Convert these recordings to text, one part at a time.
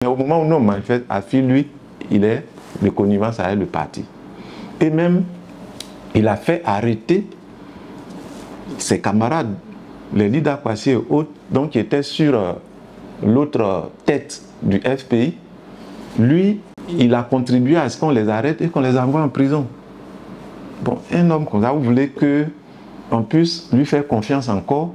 Mais au moment où nous manifeste, Afi, lui, il est de connivence avec le parti. Et même, il a fait arrêter ses camarades, les leaders Kwasi et autres, donc qui étaient sur l'autre tête du FPI. Lui, il a contribué à ce qu'on les arrête et qu'on les envoie en prison. Bon, un homme comme ça, vous voulez qu'on puisse lui faire confiance encore?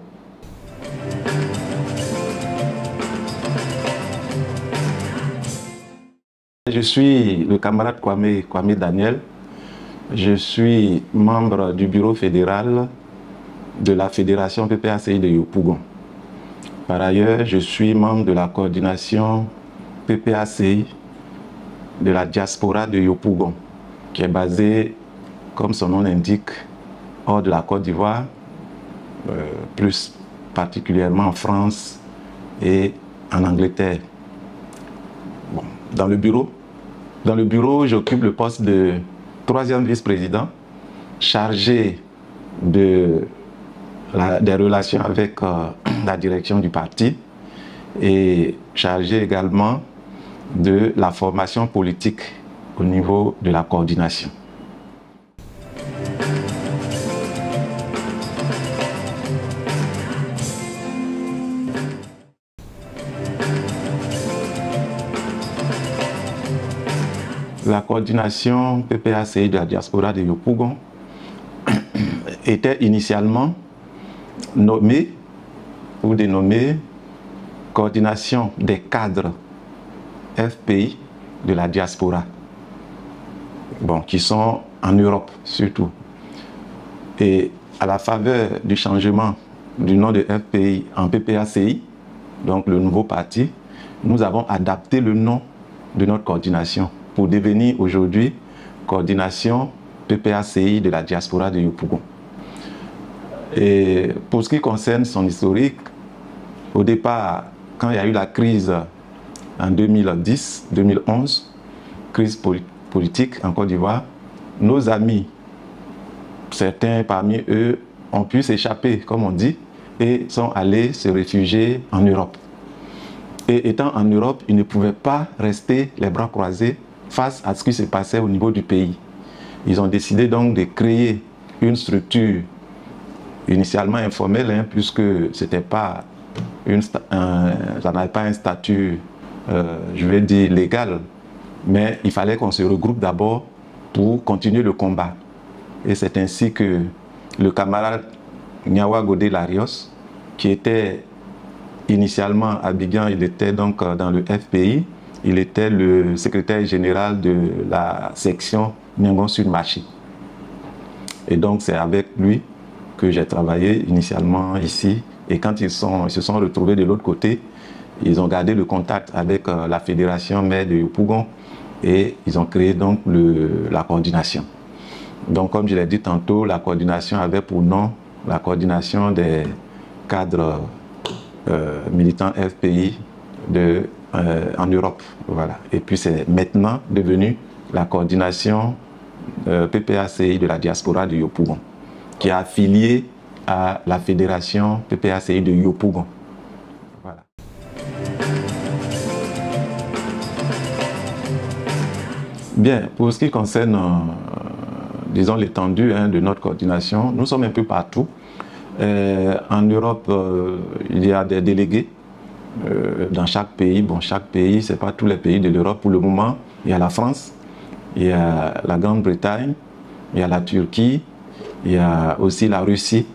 Je suis le camarade Kwame Daniel. Je suis membre du bureau fédéral de la Fédération PPACI de Yopougon. Par ailleurs, je suis membre de la coordination PPACI de la diaspora de Yopougon, qui est basée, comme son nom l'indique, hors de la Côte d'Ivoire, plus particulièrement en France et en Angleterre. Bon, dans le bureau, j'occupe le poste de 3e vice-président, chargé des relations avec la direction du parti et chargé également de la formation politique au niveau de la coordination. La coordination PPACI de la diaspora de Yopougon était initialement nommée ou dénommée coordination des cadres FPI de la diaspora, bon, qui sont en Europe surtout. Et à la faveur du changement du nom de FPI en PPACI, donc le nouveau parti, nous avons adapté le nom de notre coordination pour devenir aujourd'hui coordination PPACI de la diaspora de Yopougon. Et pour ce qui concerne son historique, au départ, quand il y a eu la crise en 2010-2011, crise politique en Côte d'Ivoire, nos amis, certains parmi eux, ont pu s'échapper, comme on dit, et sont allés se réfugier en Europe. Et étant en Europe, ils ne pouvaient pas rester les bras croisés face à ce qui se passait au niveau du pays. Ils ont décidé donc de créer une structure initialement informelle, hein, puisque c'était pas ça n'avait pas un statut, je vais dire, légal, mais il fallait qu'on se regroupe d'abord pour continuer le combat. Et c'est ainsi que le camarade Nyawa Godé Larios, qui était initialement à Abidjan, il était donc dans le FPI, il était le secrétaire général de la section Nyangon Sud Machi. Et donc c'est avec lui que j'ai travaillé initialement ici. Et quand ils se sont retrouvés de l'autre côté, ils ont gardé le contact avec la fédération mère de Yopougon et ils ont créé donc la coordination. Donc comme je l'ai dit tantôt, la coordination avait pour nom la coordination des cadres militants FPI en Europe. Voilà. Et puis c'est maintenant devenu la coordination PPACI de la diaspora de Yopougon, qui est affiliée à la fédération PPACI de Yopougon. Voilà. Bien, pour ce qui concerne, disons, l'étendue de notre coordination, nous sommes un peu partout. En Europe, il y a des délégués dans chaque pays. Bon, chaque pays, ce n'est pas tous les pays de l'Europe. Pour le moment, il y a la France, il y a la Grande-Bretagne, il y a la Turquie, il y a aussi la Russie.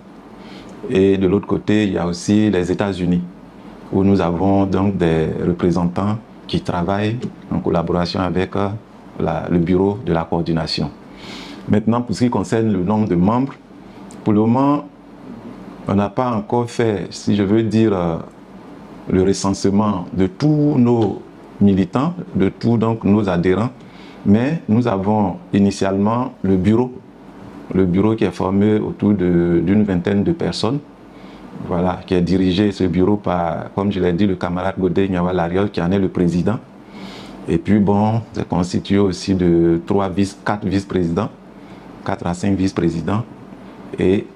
Et de l'autre côté, il y a aussi les États-Unis, où nous avons donc des représentants qui travaillent en collaboration avec le bureau de la coordination. Maintenant, pour ce qui concerne le nombre de membres, pour le moment, on n'a pas encore fait, si je veux dire, le recensement de tous nos militants, de tous donc nos adhérents, mais nous avons initialement le bureau qui est formé autour d'une vingtaine de personnes, voilà, qui est dirigé, ce bureau, par, comme je l'ai dit, le camarade Godé Nyawa Larios, qui en est le président. Et puis bon, c'est constitué aussi de 4 vice-présidents, 4 à 5 vice-présidents. Et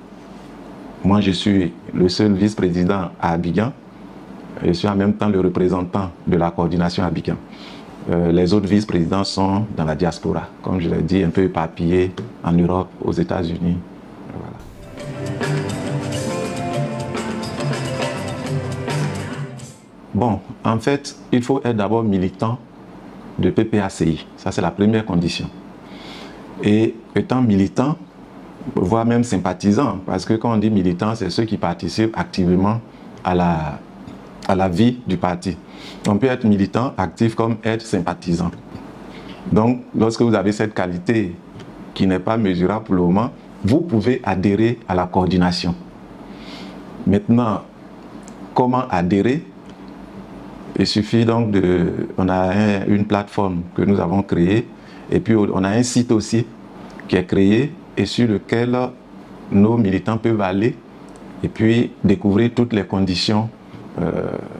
moi, je suis le seul vice-président à Abidjan. Je suis en même temps le représentant de la coordination à Abidjan. Les autres vice-présidents sont dans la diaspora, comme je l'ai dit, un peu éparpillés en Europe, aux États-Unis. Voilà. Bon, en fait, il faut être d'abord militant de PPACI. Ça, c'est la première condition. Et étant militant, voire même sympathisant, parce que quand on dit militant, c'est ceux qui participent activement à la vie du parti. On peut être militant, actif, comme être sympathisant. Donc, lorsque vous avez cette qualité qui n'est pas mesurable pour le moment, vous pouvez adhérer à la coordination. Maintenant, comment adhérer? Il suffit donc de... On a une plateforme que nous avons créée, et puis on a un site aussi qui est créé et sur lequel nos militants peuvent aller et puis découvrir toutes les conditions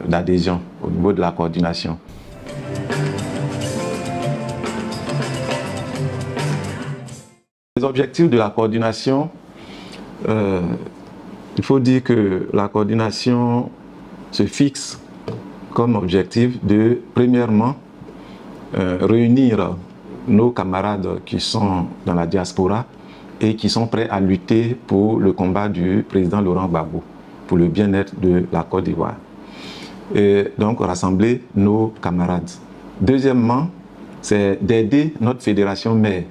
d'adhésion au niveau de la coordination. Les objectifs de la coordination, il faut dire que la coordination se fixe comme objectif de, premièrement, réunir nos camarades qui sont dans la diaspora et qui sont prêts à lutter pour le combat du président Laurent Gbagbo, pour le bien-être de la Côte d'Ivoire. Et donc rassembler nos camarades. Deuxièmement, c'est d'aider notre fédération mère.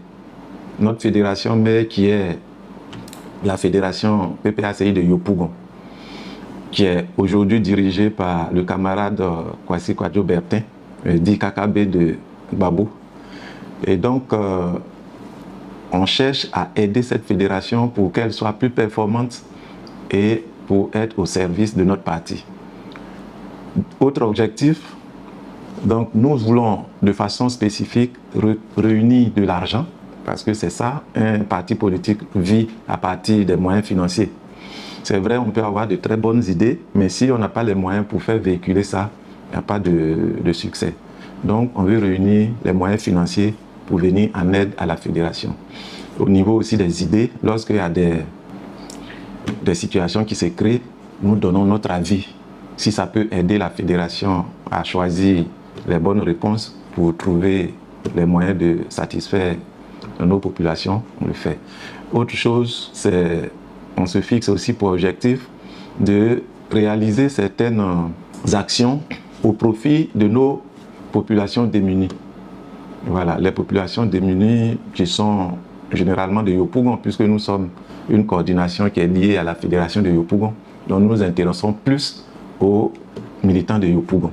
Notre fédération mère qui est la fédération PPACI de Yopougon, qui est aujourd'hui dirigée par le camarade Kwasi Kwadjo Bertin, dit KKB de Gbagbo. Et donc, on cherche à aider cette fédération pour qu'elle soit plus performante et pour être au service de notre parti. Autre objectif, donc nous voulons de façon spécifique réunir de l'argent, parce que c'est ça, un parti politique vit à partir des moyens financiers. C'est vrai, on peut avoir de très bonnes idées, mais si on n'a pas les moyens pour faire véhiculer ça, il n'y a pas de succès. Donc, on veut réunir les moyens financiers pour venir en aide à la fédération. Au niveau aussi des idées, lorsqu'il y a des situations qui se créent, nous donnons notre avis. Si ça peut aider la fédération à choisir les bonnes réponses pour trouver les moyens de satisfaire nos populations, on le fait. Autre chose, c'est on se fixe aussi pour objectif de réaliser certaines actions au profit de nos populations démunies. Voilà, les populations démunies qui sont généralement de Yopougon, puisque nous sommes une coordination qui est liée à la fédération de Yopougon. Donc nous nous intéressons plus aux militants de Yopougon.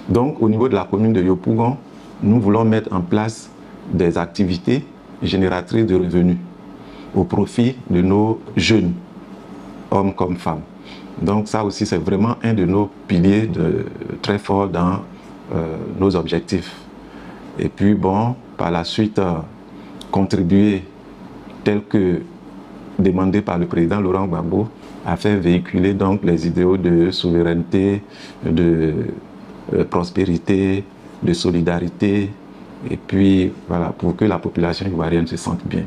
Donc au niveau de la commune de Yopougon, nous voulons mettre en place des activités génératrices de revenus au profit de nos jeunes, hommes comme femmes. Donc ça aussi, c'est vraiment un de nos piliers très forts dans nos objectifs. Et puis bon, par la suite, contribuer tel que demandé par le président Laurent Gbagbo à faire véhiculer donc les idéaux de souveraineté, de prospérité, de solidarité, et puis voilà, pour que la population ivoirienne se sente bien.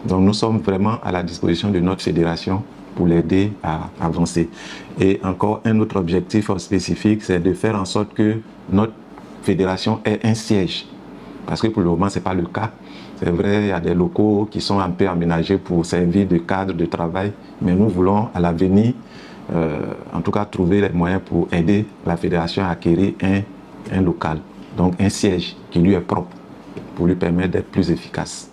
Donc nous sommes vraiment à la disposition de notre fédération pour l'aider à avancer. Et encore un autre objectif spécifique, c'est de faire en sorte que notre fédération ait un siège. Parce que pour le moment, ce n'est pas le cas. C'est vrai, il y a des locaux qui sont un peu aménagés pour servir de cadre de travail, mais nous voulons à l'avenir, en tout cas, trouver les moyens pour aider la fédération à acquérir un local, donc un siège qui lui est propre, pour lui permettre d'être plus efficace.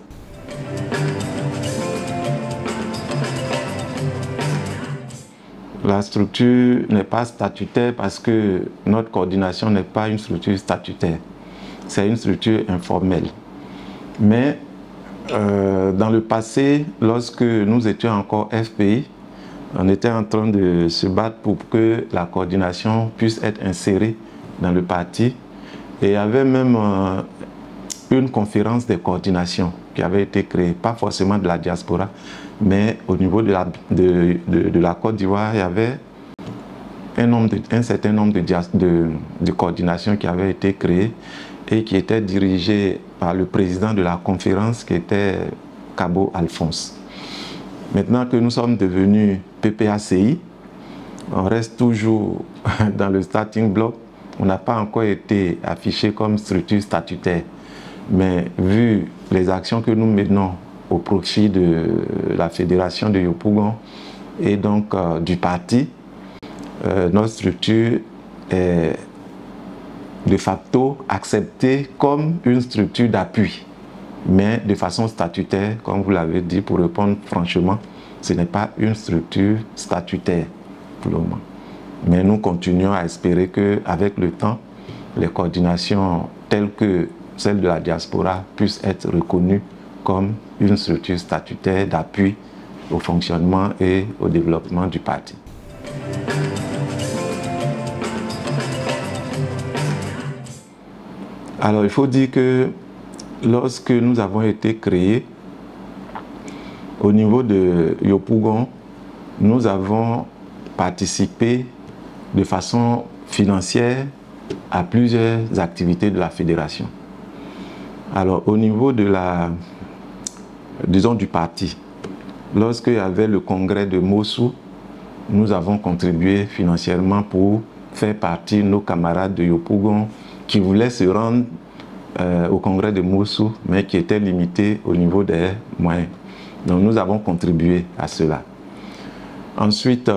La structure n'est pas statutaire parce que notre coordination n'est pas une structure statutaire. C'est une structure informelle. Mais dans le passé, lorsque nous étions encore FPI, on était en train de se battre pour que la coordination puisse être insérée dans le parti. Et il y avait même une conférence de coordination qui avait été créée, pas forcément de la diaspora, mais au niveau de la Côte d'Ivoire, il y avait un certain nombre de coordinations qui avaient été créées et qui étaient dirigées par le président de la conférence qui était Kabo Alphonse. Maintenant que nous sommes devenus PPACI, on reste toujours dans le starting block. On n'a pas encore été affiché comme structure statutaire. Mais vu les actions que nous menons au profit de la fédération de Yopougon et donc du parti, notre structure est de facto acceptée comme une structure d'appui, mais de façon statutaire, comme vous l'avez dit, pour répondre franchement, ce n'est pas une structure statutaire pour le moment. Mais nous continuons à espérer qu'avec le temps, les coordinations telles que celle de la diaspora puissent être reconnues comme une structure statutaire d'appui au fonctionnement et au développement du parti. Alors, il faut dire que lorsque nous avons été créés, au niveau de Yopougon, nous avons participé de façon financière à plusieurs activités de la fédération. Alors, au niveau de du parti, lorsqu'il y avait le congrès de Mossou, nous avons contribué financièrement pour faire partie de nos camarades de Yopougon qui voulaient se rendre au congrès de Mossou, mais qui étaient limités au niveau des moyens. Donc, nous avons contribué à cela. Ensuite,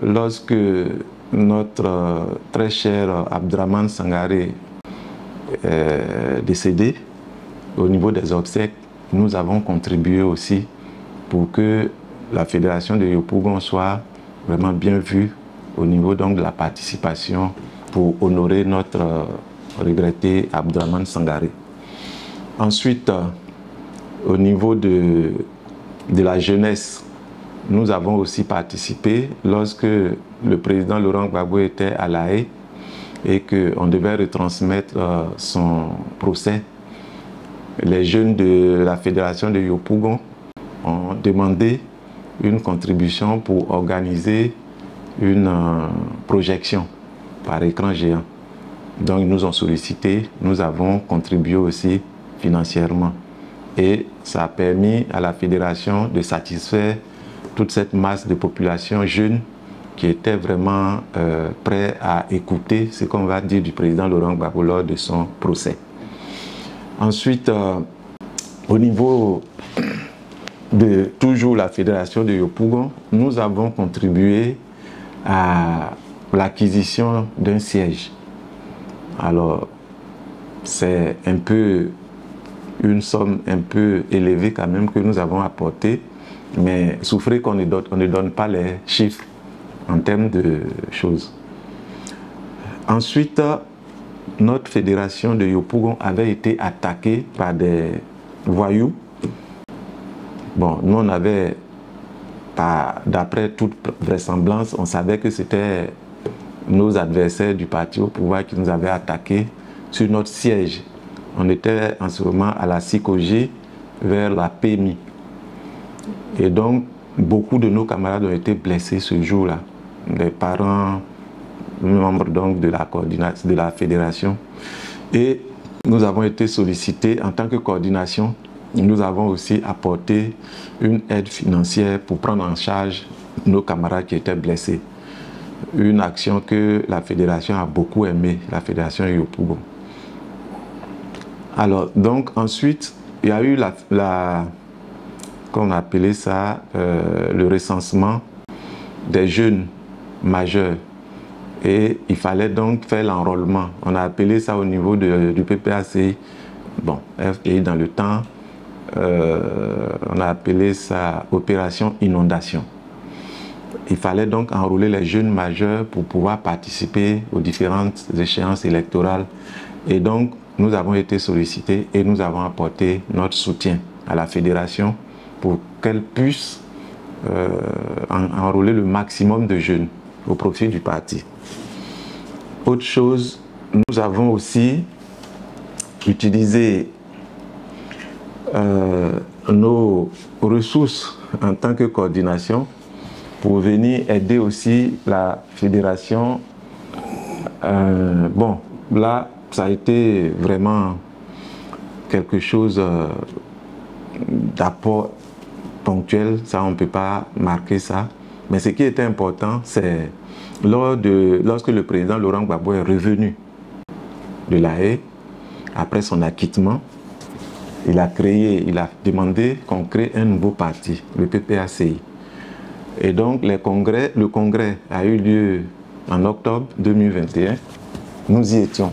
lorsque notre très cher Abdraman Sangaré est décédé, au niveau des obsèques, nous avons contribué aussi pour que la fédération de Yopougon soit vraiment bien vue au niveau donc de la participation pour honorer notre regretté Abdraman Sangaré. Ensuite, au niveau de la jeunesse, nous avons aussi participé lorsque le président Laurent Gbagbo était à La Haye et qu'on devait retransmettre son procès. Les jeunes de la fédération de Yopougon ont demandé une contribution pour organiser une projection par écran géant. Donc ils nous ont sollicité, nous avons contribué aussi financièrement. Et ça a permis à la fédération de satisfaire toute cette masse de population jeune qui était vraiment prêt à écouter ce qu'on va dire du président Laurent Gbagbo lors de son procès. Ensuite, au niveau de toujours la fédération de Yopougon, nous avons contribué à l'acquisition d'un siège. Alors, c'est un peu une somme un peu élevée quand même que nous avons apportée, mais souffrez qu'on ne donne pas les chiffres en termes de choses. Ensuite, notre fédération de Yopougon avait été attaquée par des voyous. Bon, nous on avait, d'après toute vraisemblance, on savait que c'était nos adversaires du parti au pouvoir qui nous avaient attaqués sur notre siège. On était en ce moment à la SICOG vers la PMI. Et donc, beaucoup de nos camarades ont été blessés ce jour-là. Les parents, membres donc de la coordination de la fédération. Et nous avons été sollicités en tant que coordination. Nous avons aussi apporté une aide financière pour prendre en charge nos camarades qui étaient blessés. Une action que la fédération a beaucoup aimée, la fédération Yopougon. Alors, donc ensuite, il y a eu qu'on appelait ça, le recensement des jeunes majeurs. Et il fallait donc faire l'enrôlement. On a appelé ça au niveau du PPACI. Bon, FPI dans le temps, on a appelé ça opération inondation. Il fallait donc enrôler les jeunes majeurs pour pouvoir participer aux différentes échéances électorales. Et donc, nous avons été sollicités et nous avons apporté notre soutien à la fédération pour qu'elle puisse enrôler le maximum de jeunes au profit du parti. Autre chose, nous avons aussi utilisé nos ressources en tant que coordination pour venir aider aussi la fédération. Bon, là, ça a été vraiment quelque chose d'apport ponctuel, ça on ne peut pas marquer ça, Mais ce qui était important, c'est lorsque le président Laurent Gbagbo est revenu de La Haye, après son acquittement, il a demandé qu'on crée un nouveau parti, le PPACI. Et donc le congrès a eu lieu en octobre 2021. Nous y étions.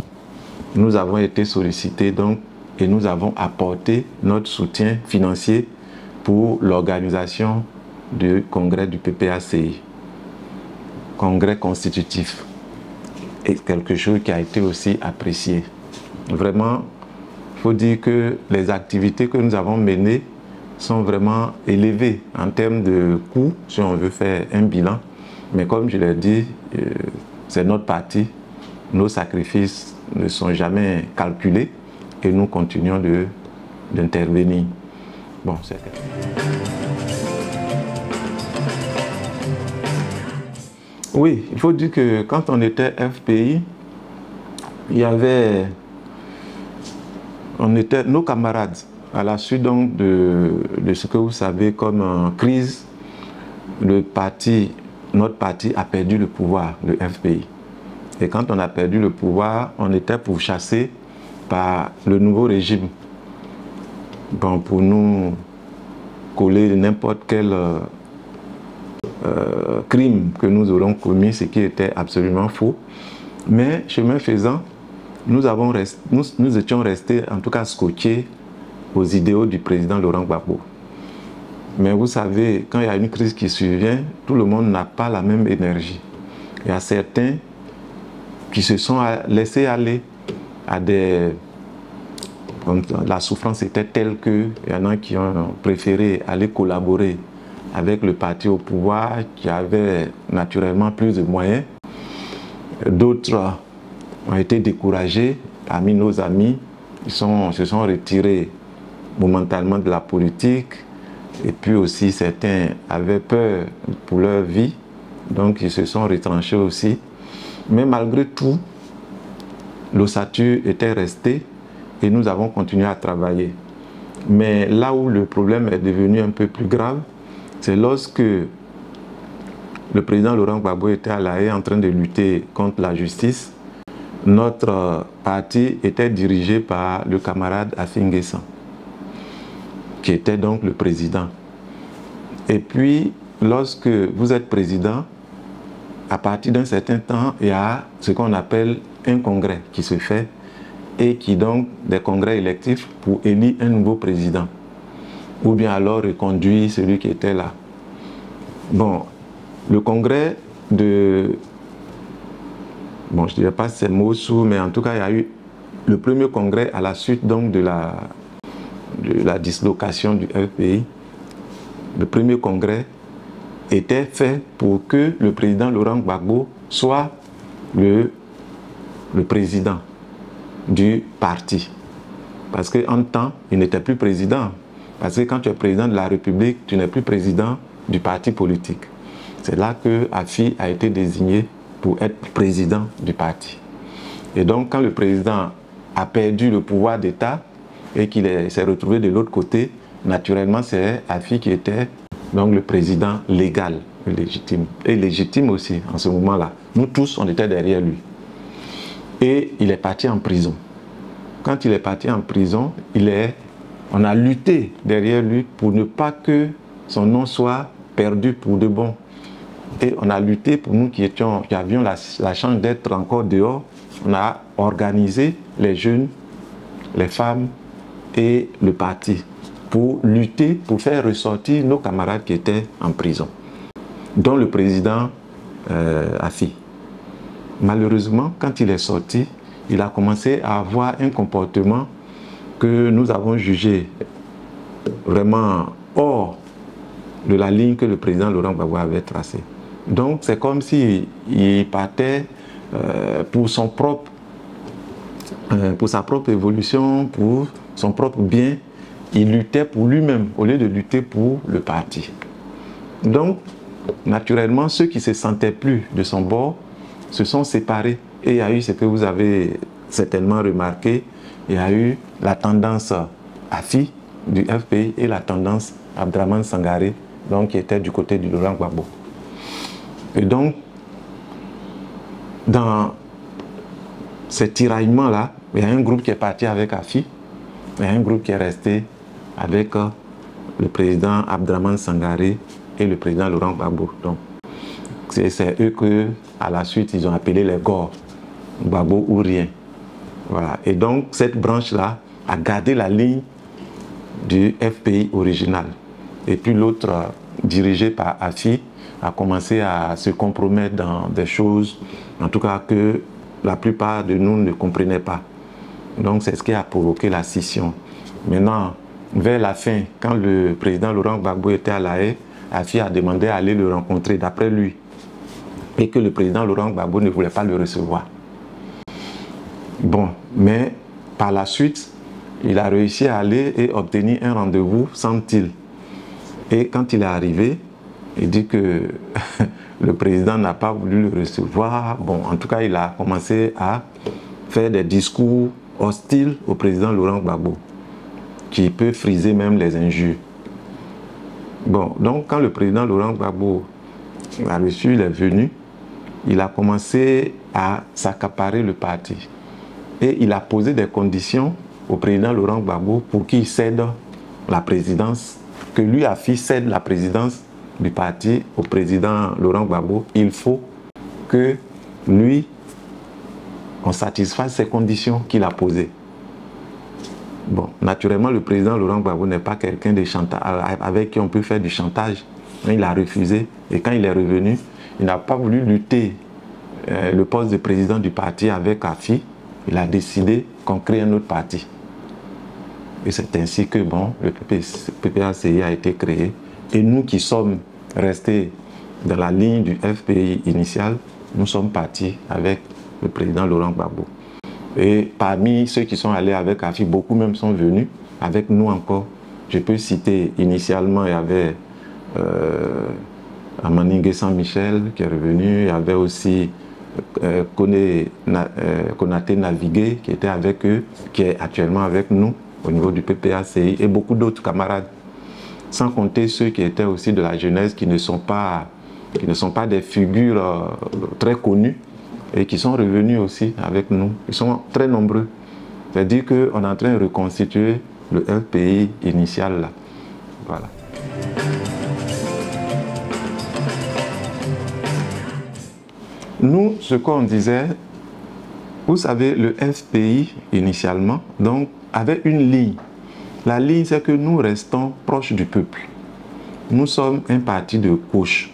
Nous avons été sollicités donc, et nous avons apporté notre soutien financier pour l'organisation du congrès du PPACI. Congrès constitutif. Et quelque chose qui a été aussi apprécié. Vraiment, il faut dire que les activités que nous avons menées sont vraiment élevées en termes de coûts, si on veut faire un bilan. Mais comme je l'ai dit, c'est notre parti. Nos sacrifices ne sont jamais calculés et nous continuons d'intervenir. Bon, c'est... Oui, il faut dire que quand on était FPI, il y avait... nos camarades, à la suite donc de ce que vous savez comme crise, notre parti a perdu le pouvoir, le FPI. Et quand on a perdu le pouvoir, on était pourchassé par le nouveau régime. Bon, pour nous coller n'importe quel crime que nous aurons commis, ce qui était absolument faux. Mais chemin faisant, nous étions restés en tout cas scotchés aux idéaux du président Laurent Gbagbo. Mais vous savez, quand il y a une crise qui survient, tout le monde n'a pas la même énergie. Il y a certains qui se sont laissés aller à des... La souffrance était telle qu'il y en a qui ont préféré aller collaborer avec le parti au pouvoir qui avait naturellement plus de moyens. D'autres ont été découragés. Parmi nos amis, ils se sont retirés momentanément de la politique. Et puis aussi, certains avaient peur pour leur vie. Donc, ils se sont retranchés aussi. Mais malgré tout, l'ossature était restée et nous avons continué à travailler. Mais là où le problème est devenu un peu plus grave, c'est lorsque le président Laurent Gbagbo était à La Haye en train de lutter contre la justice. Notre parti était dirigé par le camarade Afi N'Guessan, qui était donc le président. Et puis, lorsque vous êtes président, à partir d'un certain temps, il y a ce qu'on appelle un congrès qui se fait et qui donc des congrès électifs pour élire un nouveau président ou bien alors reconduire celui qui était là. Bon, le congrès de... Bon, je ne dirais pas c'est Mossou, mais en tout cas, il y a eu le premier congrès à la suite donc de la dislocation du FPI. Le premier congrès était fait pour que le président Laurent Gbagbo soit le président du parti. Parce qu'en temps, il n'était plus président. Parce que quand tu es président de la République, tu n'es plus président du parti politique. C'est là que Afi a été désigné pour être président du parti. Et donc, quand le président a perdu le pouvoir d'État et qu'il s'est retrouvé de l'autre côté, naturellement, c'est Afi qui était donc le président légal, légitime. Et légitime aussi, en ce moment-là. Nous tous, on était derrière lui. Et il est parti en prison. Quand il est parti en prison, on a lutté derrière lui pour ne pas que son nom soit perdu pour de bon. Et on a lutté pour nous qui avions la chance d'être encore dehors. On a organisé les jeunes, les femmes et le parti pour lutter, pour faire ressortir nos camarades qui étaient en prison, dont le président Afi. Malheureusement, quand il est sorti, il a commencé à avoir un comportement que nous avons jugé vraiment hors de la ligne que le président Laurent Gbagbo avait tracée. Donc c'est comme s'il partait pour sa propre évolution, pour son propre bien. Il luttait pour lui-même au lieu de lutter pour le parti. Donc, naturellement, ceux qui ne se sentaient plus de son bord se sont séparés. Et il y a eu ce que vous avez certainement remarqué, il y a eu la tendance Afi du FPI et la tendance Abdraman Sangaré, donc qui était du côté du Laurent Gbagbo. Et donc, dans ces tiraillements-là, il y a un groupe qui est parti avec Afi, il y a un groupe qui est resté avec le président Abdraman Sangaré et le président Laurent Gbagbo. Donc, c'est eux que, à la suite, ils ont appelé les Gor, Gbagbo ou rien. Voilà. Et donc, cette branche-là a gardé la ligne du FPI original. Et puis l'autre, dirigé par Afi, a commencé à se compromettre dans des choses, en tout cas que la plupart de nous ne comprenaient pas. Donc c'est ce qui a provoqué la scission. Maintenant, vers la fin, quand le président Laurent Gbagbo était à La Haye, Afi a demandé à aller le rencontrer d'après lui. Et que le président Laurent Gbagbo ne voulait pas le recevoir. Bon, mais par la suite, il a réussi à aller et obtenir un rendez-vous sans il. Et quand il est arrivé, il dit que le président n'a pas voulu le recevoir. Bon, en tout cas, il a commencé à faire des discours hostiles au président Laurent Gbagbo, qui peut friser même les injures. Bon, donc quand le président Laurent Gbagbo a reçu, il est venu, il a commencé à s'accaparer le parti. Et il a posé des conditions au président Laurent Gbagbo pour qu'il cède la présidence, que lui Afi cède la présidence du parti au président Laurent Gbagbo. Il faut que lui, on satisfasse ces conditions qu'il a posées. Bon, naturellement, le président Laurent Gbagbo n'est pas quelqu'un de chantage avec qui on peut faire du chantage. Il a refusé et quand il est revenu, il n'a pas voulu lutter le poste de président du parti avec Afi. Il a décidé qu'on crée un autre parti. Et c'est ainsi que bon, le PPACI a été créé. Et nous qui sommes restés dans la ligne du FPI initial, nous sommes partis avec le président Laurent Gbagbo. Et parmi ceux qui sont allés avec Afi, beaucoup même sont venus avec nous encore. Je peux citer initialement, il y avait Amaningue Saint-Michel qui est revenu, il y avait aussi Konaté Navigué qui était avec eux, qui est actuellement avec nous au niveau du PPACI et beaucoup d'autres camarades. Sans compter ceux qui étaient aussi de la jeunesse qui ne sont pas des figures très connues et qui sont revenus aussi avec nous. Ils sont très nombreux. C'est-à-dire qu'on est en train de reconstituer le FPI initial là. Voilà. Nous, ce qu'on disait, vous savez, le FPI initialement, donc, avait une ligne. La ligne, c'est que nous restons proches du peuple. Nous sommes un parti de gauche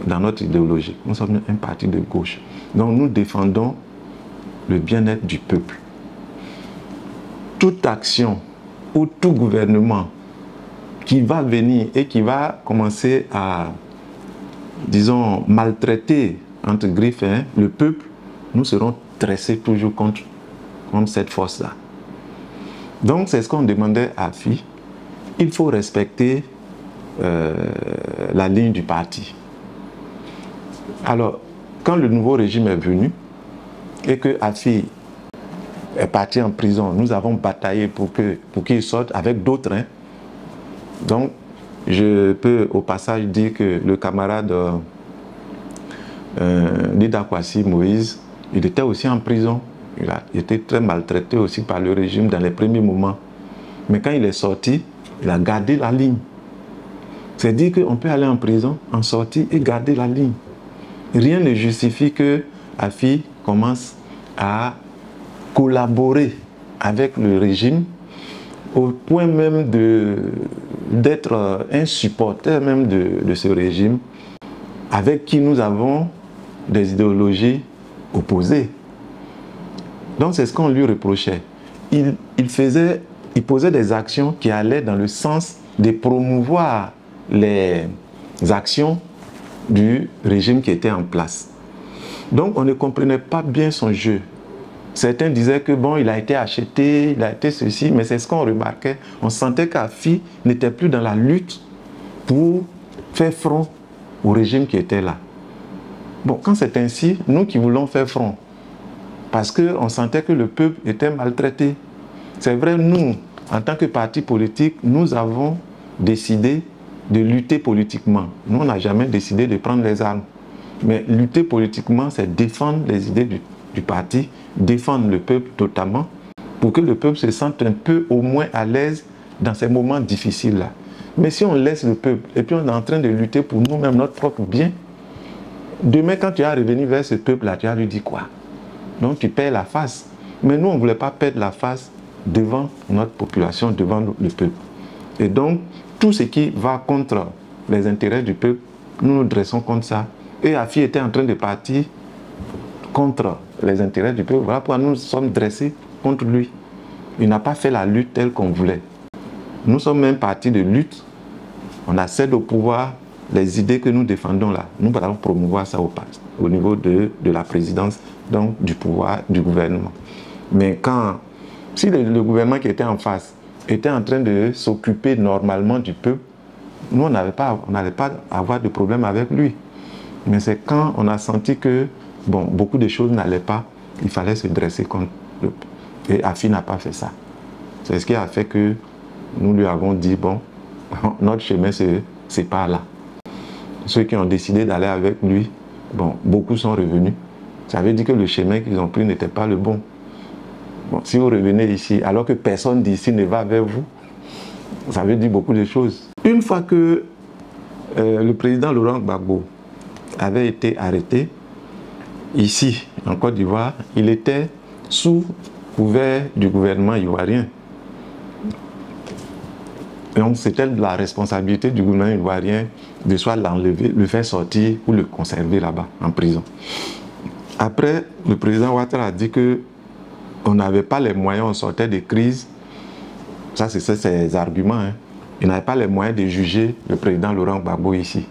dans notre idéologie. Nous sommes un parti de gauche. Donc, nous défendons le bien-être du peuple. Toute action ou tout gouvernement qui va venir et qui va commencer à, disons, maltraiter, entre griffes, le peuple, nous serons dressés toujours contre cette force-là. Donc, c'est ce qu'on demandait à Afi. Il faut respecter la ligne du parti. Alors, quand le nouveau régime est venu et que Afi est parti en prison, nous avons bataillé pour qu'il sorte avec d'autres. Donc, je peux au passage dire que le camarade Nida Kwasi Moïse, il était aussi en prison. Il a été très maltraité aussi par le régime dans les premiers moments. Mais quand il est sorti, il a gardé la ligne. C'est-à-dire qu'on peut aller en prison, en sortie et garder la ligne. Rien ne justifie que Afi commence à collaborer avec le régime au point même d'être un supporter même de ce régime avec qui nous avons des idéologies opposées. Donc c'est ce qu'on lui reprochait. Il posait des actions qui allaient dans le sens de promouvoir les actions du régime qui était en place. Donc on ne comprenait pas bien son jeu. Certains disaient que bon, il a été acheté, il a été ceci, mais c'est ce qu'on remarquait. On sentait qu'Afi n'était plus dans la lutte pour faire front au régime qui était là. Bon, quand c'est ainsi, nous qui voulons faire front, parce qu'on sentait que le peuple était maltraité. C'est vrai, nous, en tant que parti politique, nous avons décidé de lutter politiquement. Nous, on n'a jamais décidé de prendre les armes. Mais lutter politiquement, c'est défendre les idées du parti, défendre le peuple totalement, pour que le peuple se sente un peu au moins à l'aise dans ces moments difficiles-là. Mais si on laisse le peuple et puis on est en train de lutter pour nous-mêmes, notre propre bien, demain quand tu vas revenir vers ce peuple-là, tu vas lui dire quoi? Donc tu perds la face. Mais nous, on ne voulait pas perdre la face devant notre population, devant le peuple. Et donc, tout ce qui va contre les intérêts du peuple, nous nous dressons contre ça. Et Afi était en train de partir contre les intérêts du peuple. Voilà pourquoi nous nous sommes dressés contre lui. Il n'a pas fait la lutte telle qu'on voulait. Nous sommes même partis de lutte. On accède au pouvoir, les idées que nous défendons là. Nous allons promouvoir ça au niveau de la présidence, donc du pouvoir, du gouvernement. Mais si le gouvernement qui était en face était en train de s'occuper normalement du peuple, nous, on n'allait pas avoir de problème avec lui. Mais c'est quand on a senti que beaucoup de choses n'allaient pas, il fallait se dresser contre le peuple. Et Afi n'a pas fait ça. C'est ce qui a fait que nous lui avons dit, notre chemin, c'est par là. Ceux qui ont décidé d'aller avec lui, beaucoup sont revenus. Ça veut dire que le chemin qu'ils ont pris n'était pas le bon. Si vous revenez ici, alors que personne d'ici ne va vers vous, ça veut dire beaucoup de choses. Une fois que le président Laurent Gbagbo avait été arrêté, ici, en Côte d'Ivoire, il était sous couvert du gouvernement ivoirien. Donc c'était de la responsabilité du gouvernement ivoirien de soit l'enlever, le faire sortir ou le conserver là-bas, en prison. Après, le président Ouattara a dit que on n'avait pas les moyens, on sortait des crises. Ça, c'est ses arguments. Il n'avait pas les moyens de juger le président Laurent Gbagbo ici.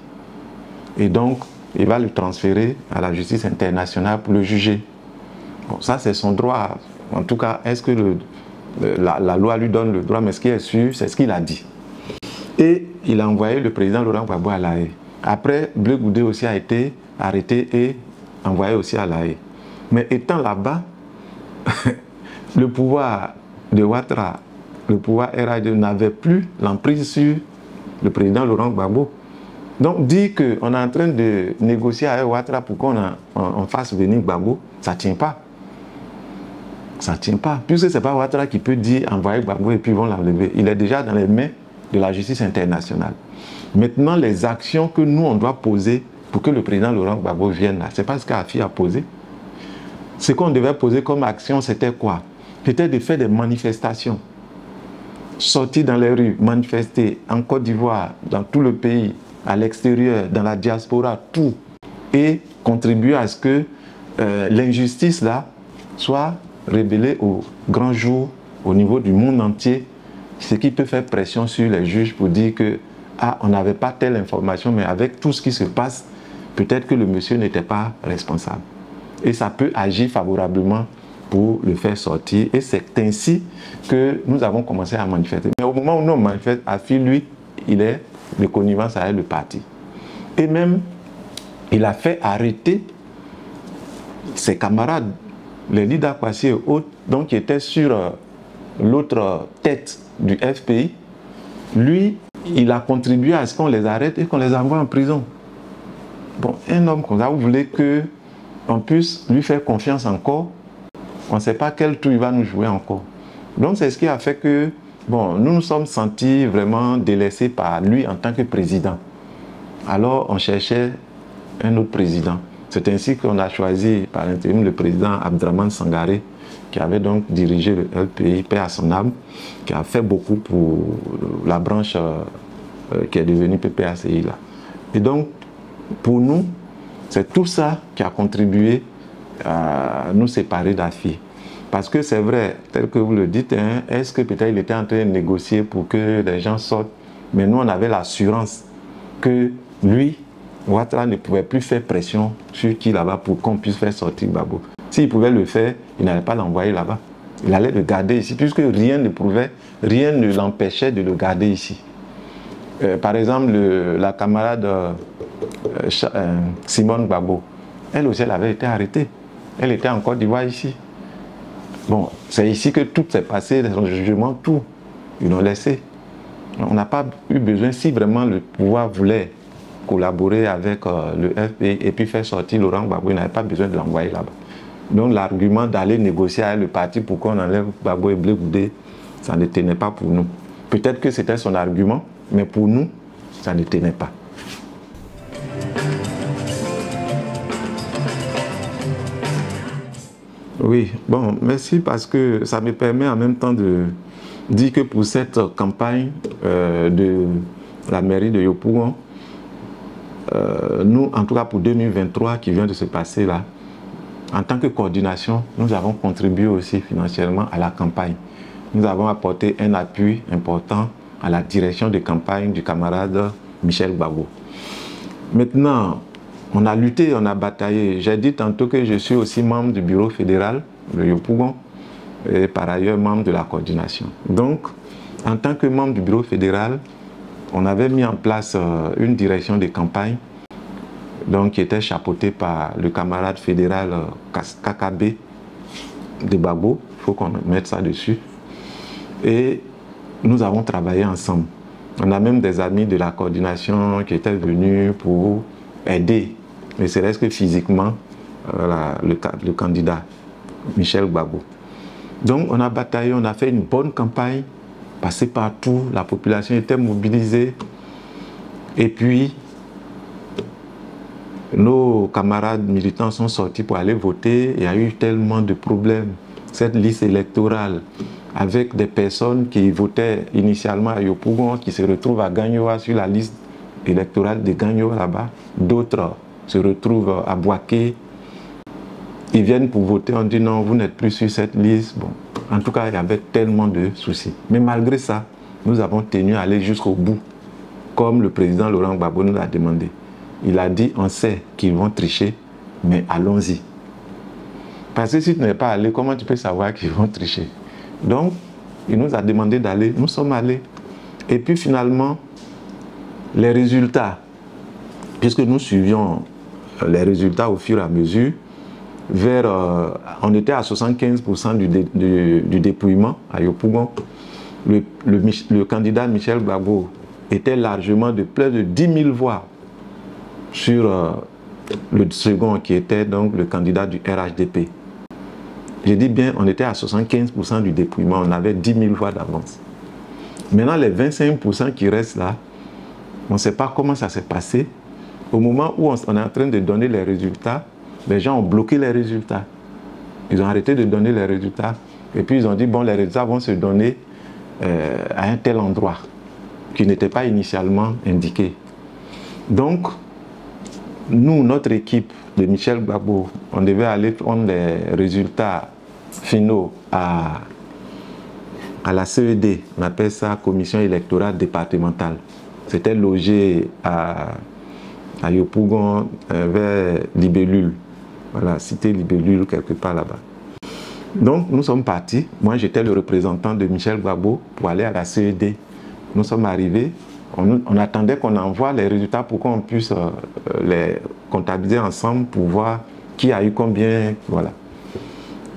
Et donc, il va le transférer à la justice internationale pour le juger. Ça, c'est son droit. En tout cas, est-ce que la loi lui donne le droit? Mais ce qui est sûr, c'est ce qu'il a dit. Et il a envoyé le président Laurent Gbagbo à La Haye. Après, Bleu Goudé aussi a été arrêté et envoyé aussi à La Haye. Mais étant là-bas, le pouvoir de Ouattara, le pouvoir RAD n'avait plus l'emprise sur le président Laurent Gbagbo. Donc dire qu'on est en train de négocier avec Ouattara pour qu'on fasse venir Gbagbo, ça ne tient pas. Ça ne tient pas. Puisque ce n'est pas Ouattara qui peut dire envoyer Gbagbo et puis ils vont l'enlever. Il est déjà dans les mains de la justice internationale. Maintenant, les actions que nous, on doit poser pour que le président Laurent Gbagbo vienne là, ce n'est pas ce qu'Afi a posé. Ce qu'on devait poser comme action, c'était quoi? C'était de faire des manifestations. Sortir dans les rues, manifester en Côte d'Ivoire, dans tout le pays, à l'extérieur, dans la diaspora, tout. Et contribuer à ce que l'injustice là soit révélée au grand jour, au niveau du monde entier, ce qui peut faire pression sur les juges pour dire que on n'avait pas telle information, mais avec tout ce qui se passe, peut-être que le monsieur n'était pas responsable. Et ça peut agir favorablement pour le faire sortir. Et c'est ainsi que nous avons commencé à manifester. Mais au moment où nous manifestons, Afi, lui, il est de connivence avec le parti. Et même, il a fait arrêter ses camarades, les leaders Kwasi et autres, donc qui étaient sur l'autre tête du FPI. Lui, il a contribué à ce qu'on les arrête et qu'on les envoie en prison. Un homme comme ça, vous voulez qu'on puisse lui faire confiance encore? On ne sait pas quel tour il va nous jouer encore. Donc c'est ce qui a fait que nous nous sommes sentis vraiment délaissés par lui en tant que président. Alors on cherchait un autre président. C'est ainsi qu'on a choisi par l'intérim le président Abdraman Sangaré, qui avait donc dirigé le LPI, paix à son âme, qui a fait beaucoup pour la branche qui est devenue PPACI là. Et donc pour nous, c'est tout ça qui a contribué à nous séparer d'Afi. Parce que c'est vrai, tel que vous le dites, est-ce que peut-être il était en train de négocier pour que les gens sortent? Mais nous, on avait l'assurance que lui, Ouattara ne pouvait plus faire pression sur qui là-bas pour qu'on puisse faire sortir Gbagbo. S'il pouvait le faire, il n'allait pas l'envoyer là-bas. Il allait le garder ici, puisque rien ne prouvait, rien ne l'empêchait de le garder ici. Par exemple, la camarade Simone Gbagbo, elle aussi, elle avait été arrêtée. Elle était en Côte d'Ivoire ici. C'est ici que tout s'est passé, son jugement, tout. Ils l'ont laissé. On n'a pas eu besoin, si vraiment le pouvoir voulait collaborer avec le FPI et puis faire sortir Laurent Gbagbo, il n'avait pas besoin de l'envoyer là-bas. Donc l'argument d'aller négocier avec le parti pour qu'on enlève Gbagbo et Blé Goudé, ça ne tenait pas pour nous. Peut-être que c'était son argument, mais pour nous, ça ne tenait pas. Oui, bon, merci parce que ça me permet en même temps de dire que pour cette campagne de la mairie de Yopougon, nous, en tout cas pour 2023 qui vient de se passer là, en tant que coordination, nous avons contribué aussi financièrement à la campagne. Nous avons apporté un appui important à la direction de campagne du camarade Michel Gbagbo. Maintenant, on a lutté, on a bataillé. J'ai dit tantôt que je suis aussi membre du bureau fédéral de Yopougon et par ailleurs membre de la coordination. Donc, en tant que membre du bureau fédéral, on avait mis en place une direction de campagne donc, qui était chapeautée par le camarade fédéral KKB de Gbagbo. Il faut qu'on mette ça dessus. Et nous avons travaillé ensemble. On a même des amis de la coordination qui étaient venus pour aider, mais c'est reste que physiquement, le candidat, Michel Gbagbo. Donc on a bataillé, on a fait une bonne campagne, passé partout, la population était mobilisée. Et puis, nos camarades militants sont sortis pour aller voter. Il y a eu tellement de problèmes. Cette liste électorale, avec des personnes qui votaient initialement à Yopougon, qui se retrouvent à Gagnoa sur la liste électorale de Gagnoa là-bas. D'autres se retrouvent à Boaké. Ils viennent pour voter, on dit non, vous n'êtes plus sur cette liste. Bon, en tout cas, il y avait tellement de soucis. Mais malgré ça, nous avons tenu à aller jusqu'au bout, comme le président Laurent Gbagbo nous l'a demandé. Il a dit, on sait qu'ils vont tricher, mais allons-y. Parce que si tu n'es pas allé, comment tu peux savoir qu'ils vont tricher? Donc, il nous a demandé d'aller, nous sommes allés. Et puis finalement, les résultats, puisque nous suivions les résultats au fur et à mesure, on était à 75% du dépouillement à Yopougon. Le candidat Michel Gbagbo était largement de plus de 10 000 voix sur le second qui était donc le candidat du RHDP. J'ai dit bien, on était à 75% du dépouillement, on avait 10 000 voix d'avance. Maintenant, les 25% qui restent là, on ne sait pas comment ça s'est passé. Au moment où on est en train de donner les résultats, les gens ont bloqué les résultats. Ils ont arrêté de donner les résultats. Et puis ils ont dit, bon, les résultats vont se donner à un tel endroit qui n'était pas initialement indiqué. Donc, nous, notre équipe de Michel Gbagbo, on devait aller prendre les résultats finaux à la CED, on appelle ça Commission électorale départementale. C'était logé à Yopougon vers Libellule. Voilà, cité Libellule quelque part là-bas. Donc nous sommes partis. Moi j'étais le représentant de Michel Gbagbo pour aller à la CED. Nous sommes arrivés. On attendait qu'on envoie les résultats pour qu'on puisse les comptabiliser ensemble pour voir qui a eu combien. Voilà.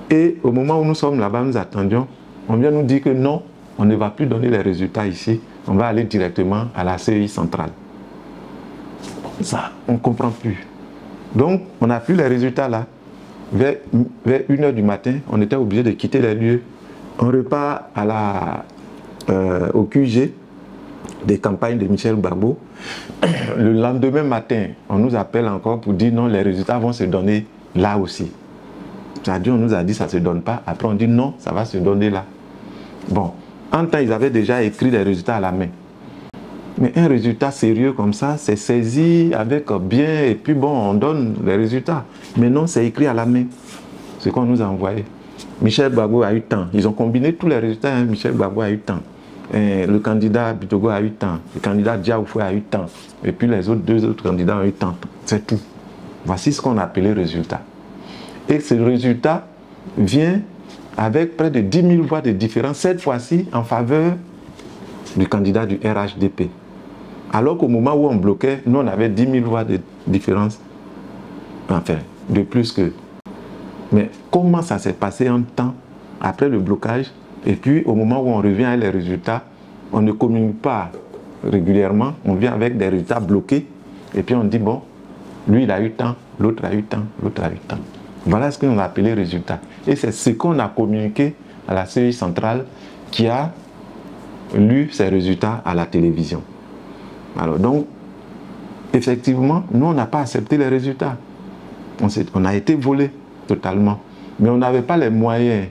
Et au moment où nous sommes là-bas, nous attendions. On vient nous dire que non, on ne va plus donner les résultats ici. On va aller directement à la CEI centrale. Ça, on ne comprend plus. Donc, on n'a plus les résultats là. Vers 1h du matin, on était obligé de quitter les lieux. On repart au QG des campagnes de Michel Gbagbo. Le lendemain matin, on nous appelle encore pour dire non, les résultats vont se donner là aussi. C'est-à-dire, on nous a dit ça ne se donne pas. Après, on dit non, ça va se donner là. Bon, en temps, ils avaient déjà écrit les résultats à la main. Mais un résultat sérieux comme ça, c'est saisi avec bien et puis bon, on donne les résultats. Mais non, c'est écrit à la main. C'est qu'on nous a envoyé. Michel Gbagbo a eu temps. Ils ont combiné tous les résultats. Hein. Michel Gbagbo a eu temps. Et le candidat Bitogo a eu temps. Le candidat Diaoufoué a eu temps. Et puis les deux autres candidats ont eu temps. C'est tout. Voici ce qu'on a appelé résultat. Et ce résultat vient avec près de 10 000 voix de différence, cette fois-ci en faveur du candidat du RHDP. Alors qu'au moment où on bloquait, nous on avait 10 000 voix de différence, enfin, de plus que. Mais comment ça s'est passé en temps après le blocage? Et puis au moment où on revient avec les résultats, on ne communique pas régulièrement, on vient avec des résultats bloqués Et puis on dit, bon, lui il a eu tant, l'autre a eu tant, l'autre a eu tant. Voilà ce qu'on a appelé résultat. Et c'est ce qu'on a communiqué à la CEI centrale qui a lu ces résultats à la télévision. Alors donc, effectivement, nous on n'a pas accepté les résultats. On a été volé totalement. Mais on n'avait pas les moyens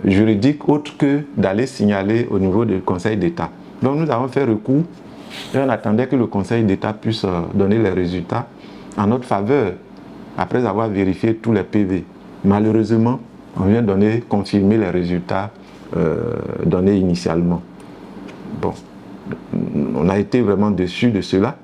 juridiques autres que d'aller signaler au niveau du Conseil d'État. Donc nous avons fait recours et on attendait que le Conseil d'État puisse donner les résultats en notre faveur après avoir vérifié tous les PV. Malheureusement, on vient confirmer les résultats donnés initialement. Bon, on a été vraiment déçus de cela.